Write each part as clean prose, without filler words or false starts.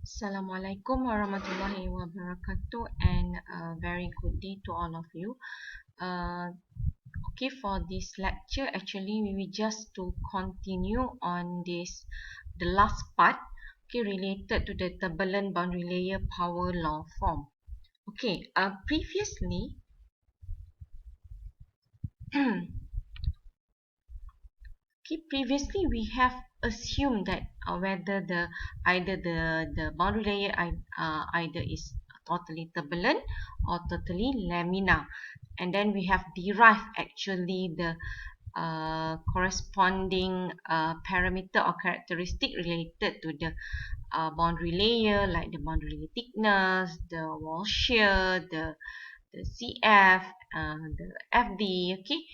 Assalamualaikum warahmatullahi wabarakatuh, and a very good day to all of you. Okay, for this lecture, actually, we will just to continue on the last part, okay, related to the turbulent boundary layer power law form. Okay, previously, okay, previously we have assumed that whether the boundary layer either is totally turbulent or totally laminar, and then we have derived actually the corresponding parameter or characteristic related to the boundary layer, like the boundary layer thickness, the wall shear, the CF, the FD. Okay,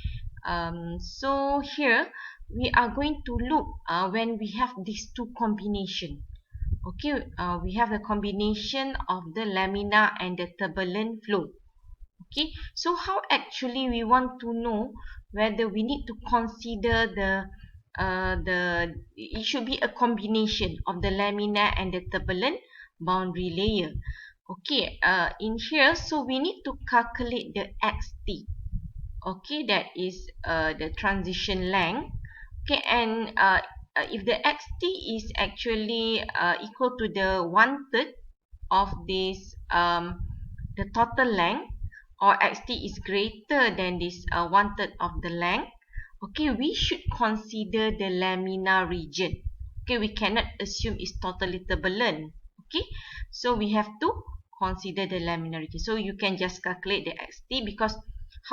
so here we are going to look when we have these two combination. Okay, we have the combination of the laminar and the turbulent flow. Okay, so how actually we want to know whether we need to consider it should be a combination of the laminar and the turbulent boundary layer. Okay, in here, so we need to calculate the xt. Okay, that is the transition length. Okay, and if the xt is actually equal to the 1/3 of this the total length, or xt is greater than this 1/3 of the length, okay, we should consider the laminar region. Okay, we cannot assume it's totally turbulent. Okay, so we have to consider the laminar region. So you can just calculate the xt, because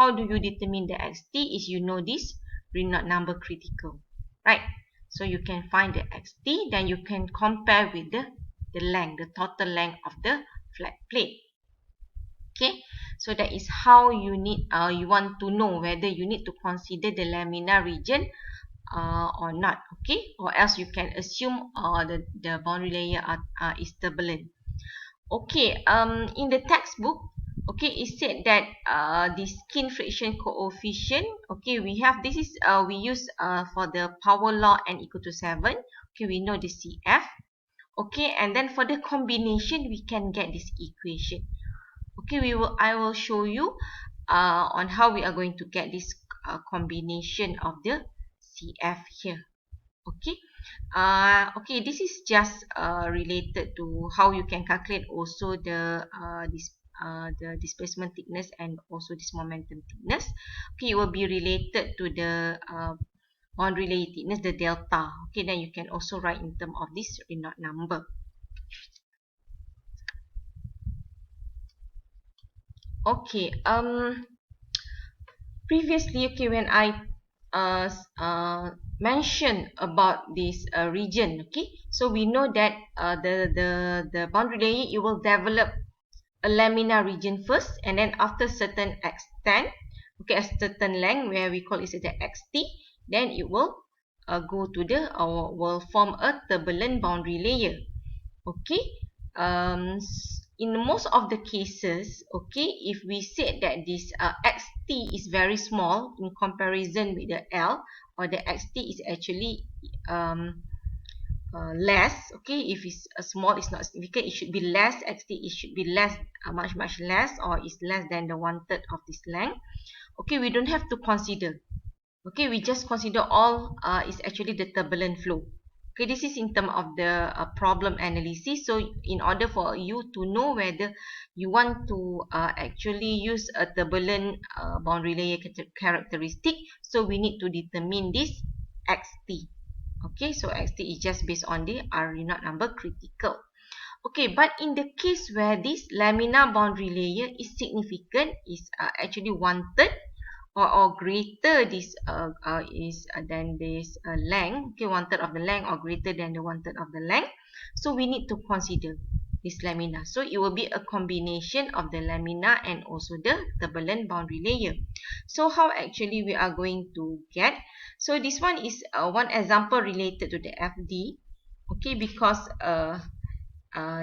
how do you determine the xt is, you know, this Reynolds number critical, right? So you can find the xt, then you can compare with the length, the total length of the flat plate. Okay, so that is how you want to know whether you need to consider the laminar region or not. Okay, or else you can assume the boundary layer is turbulent. Okay, in the textbook, okay, it said that the skin friction coefficient, okay, we have this is we use for the power law n equal to 7. Okay, we know the CF. Okay, and then for the combination, we can get this equation. Okay, I will show you on how we are going to get this combination of the CF here. Okay, okay, this is just related to how you can calculate also the displacement thickness and also this momentum thickness. Okay, it will be related to the boundary layer thickness, the delta. Okay, then you can also write in terms of this Reynolds number. Okay, previously, okay, when I mentioned about this region, okay, so we know that the boundary layer, it will develop a laminar region first, and then after certain extent, okay, a certain length where we call it the xt, then it will go to the or will form a turbulent boundary layer. Okay, in most of the cases, okay, if we said that this xt is very small in comparison with the L, or the xt is actually less, okay, if it's small, it's not significant, it should be less xt, it should be less, much less, or is less than the 1/3 of this length. Okay, we don't have to consider. Okay, we just consider all is actually the turbulent flow. Okay, this is in terms of the problem analysis. So in order for you to know whether you want to actually use a turbulent boundary layer characteristic, so we need to determine this xt. Okay, so xt is just based on the Reynolds number critical. Okay, but in the case where this laminar boundary layer is significant, is actually 1/3 or greater this than this length, okay, 1/3 of the length or greater than the 1/3 of the length, so we need to consider this laminar. So it will be a combination of the laminar and also the turbulent boundary layer. So how actually we are going to get? So this one is one example related to the FD. Okay, because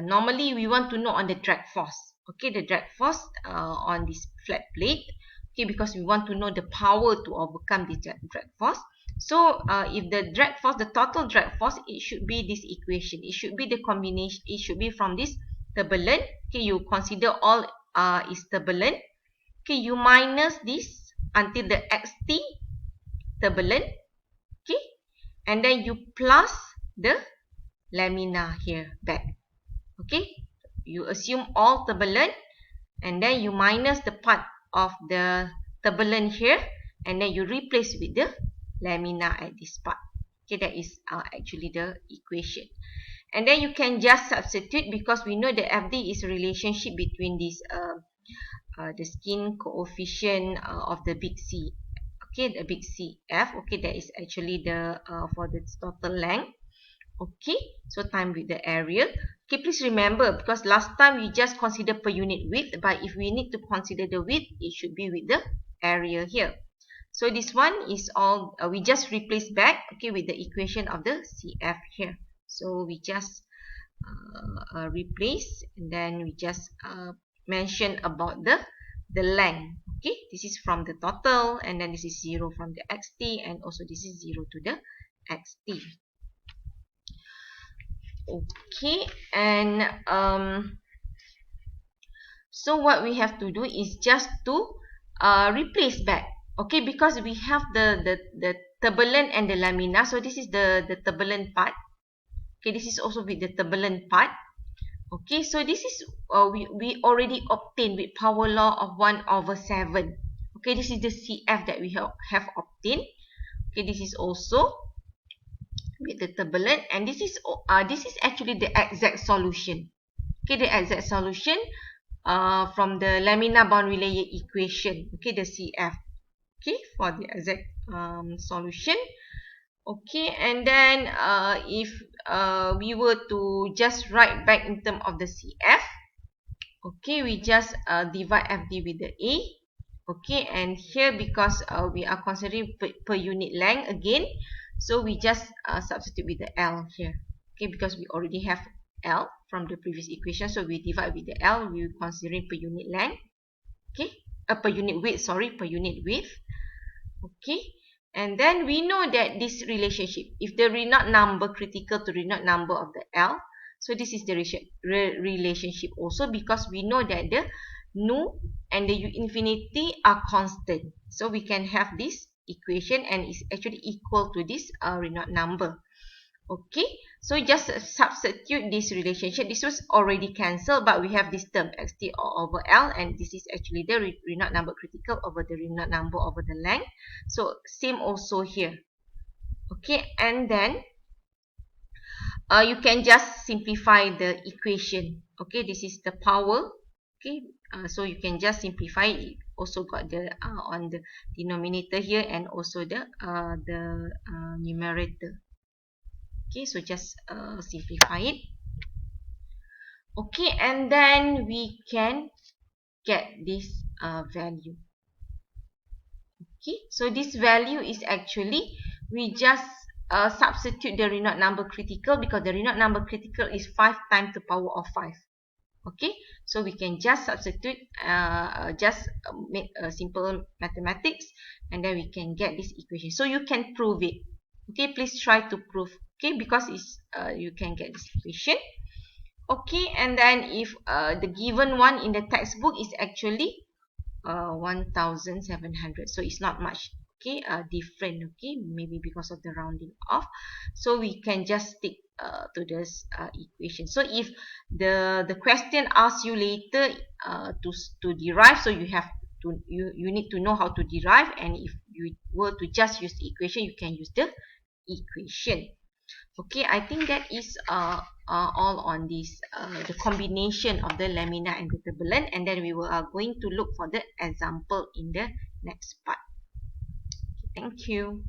normally we want to know on the drag force. Okay, the drag force on this flat plate. Okay, because we want to know the power to overcome the drag force. So if the drag force, the total drag force, it should be this equation. It should be the combination. It should be from this turbulent. Okay, you consider all is turbulent. Okay, you minus this until the xt turbulent. Okay, and then you plus the lamina here back. Okay, you assume all turbulent, and then you minus the part of the turbulent here, and then you replace with the lamina at this part. Okay, that is actually the equation. And then you can just substitute, because we know that FD is a relationship between this the skin coefficient of the big C. Okay, the big CF. Okay, that is actually the for the total length. Okay, so time with the area. Okay, please remember, because last time we just consider per unit width, but if we need to consider the width, it should be with the area here. So this one is all, we just replace back, okay, with the equation of the CF here. So we just replace, and then we just mention about the length. Okay, this is from the total, and then this is 0 from the xt, and also this is 0 to the xt. Okay, and so what we have to do is just to replace back. Okay, because we have the turbulent and the lamina. So this is the turbulent part. Okay, this is also with the turbulent part. Okay, so this is we already obtained with power law of 1/7. Okay, this is the CF that we have obtained. Okay, this is also with the turbulent, and this is actually the exact solution. Okay, the exact solution from the lamina boundary layer equation. Okay, the CF. Okay, for the exact solution. Okay, and then if we were to just write back in terms of the CF, okay, we just divide FD with the A. Okay, and here, because we are considering per unit length again, so we just substitute with the L here. Okay, because we already have L from the previous equation, so we divide with the L. We are considering per unit length. Okay, per unit width, sorry, per unit width. Okay, and then we know that this relationship, if the Reynolds number critical to Reynolds number of the L, so this is the relationship also, because we know that the nu and the U infinity are constant. So we can have this equation, and it's actually equal to this Reynolds number. Okay, so just substitute this relationship. This was already cancelled, but we have this term xt over L, and this is actually the Reynolds number critical over the Reynolds number over the length. So same also here. Okay, and then you can just simplify the equation. Okay, this is the power. Okay, so you can just simplify it. Also got the on the denominator here, and also the numerator. Okay, so just simplify it. Okay, and then we can get this value. Okay, so this value is actually, we just substitute the Reynolds number critical, because the Reynolds number critical is 5 times the power of 5. Okay, so we can just substitute, just make a simple mathematics, and then we can get this equation. So you can prove it. Okay, please try to prove. Okay, because it's you can get this equation. Okay, and then if the given one in the textbook is actually 1700, so it's not much. Okay, different. Okay, maybe because of the rounding off, so we can just stick to this equation. So if the question asks you later to derive, so you have to you need to know how to derive, and if you were to just use the equation, you can use the equation. Okay, I think that is all on this the combination of the lamina and the turbulent, and then we are going to look for the example in the next part. Okay, thank you.